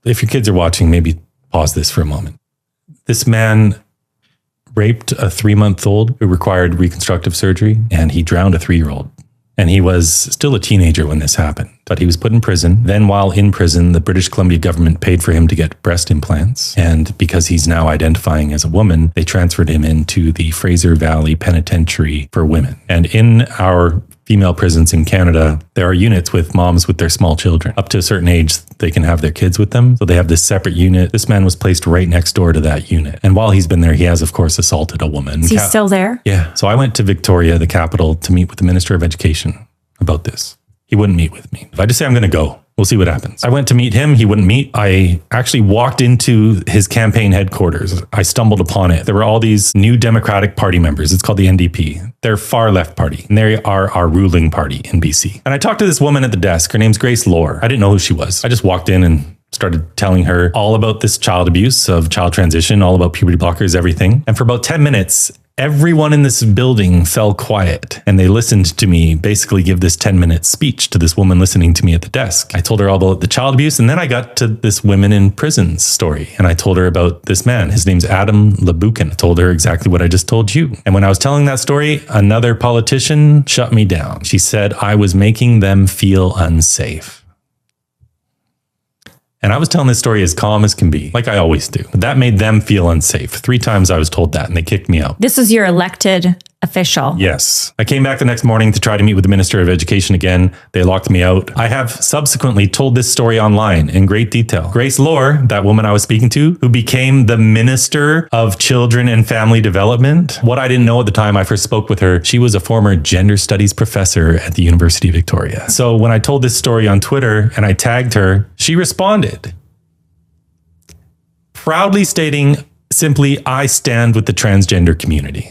If your kids are watching, maybe pause this for a moment. This man raped a 3-month-old who required reconstructive surgery, and he drowned a 3-year-old. And he was still a teenager when this happened, but he was put in prison. Then while in prison, the British Columbia government paid for him to get breast implants. And because he's now identifying as a woman, they transferred him into the Fraser Valley Penitentiary for Women. And in our female prisons in Canada, there are units with moms with their small children. Up to a certain age, they can have their kids with them. So they have this separate unit. This man was placed right next door to that unit. And while he's been there, he has, of course, assaulted a woman. Is he still there? Yeah. So I went to Victoria, the capital, to meet with the Minister of Education about this. He wouldn't meet with me. If I just say I'm going to go, we'll see what happens. I went to meet him. He wouldn't meet. I actually walked into his campaign headquarters. I stumbled upon it. There were all these new Democratic Party members. It's called the NDP. They're far left party, and they are our ruling party in BC. And I talked to this woman at the desk. Her name's Grace Lohr. I didn't know who she was. I just walked in and started telling her all about this child abuse, of child transition, all about puberty blockers, everything. And for about 10 minutes, everyone in this building fell quiet, and they listened to me basically give this 10-minute speech to this woman listening to me at the desk. I told her all about the child abuse, and then I got to this women in prison story, and I told her about this man. His name's Adam Labukin. I told her exactly what I just told you. And when I was telling that story, another politician shut me down. She said I was making them feel unsafe. And I was telling this story as calm as can be, like I always do. But that made them feel unsafe. 3 times I was told that, and they kicked me out. This is your elected official. Yes. I came back the next morning to try to meet with the Minister of Education again. They locked me out. I have subsequently told this story online in great detail. Grace Lohr, that woman I was speaking to, who became the Minister of Children and Family Development. What I didn't know at the time I first spoke with her, she was a former gender studies professor at the University of Victoria. So when I told this story on Twitter and I tagged her, she responded, proudly stating simply, I stand with the transgender community.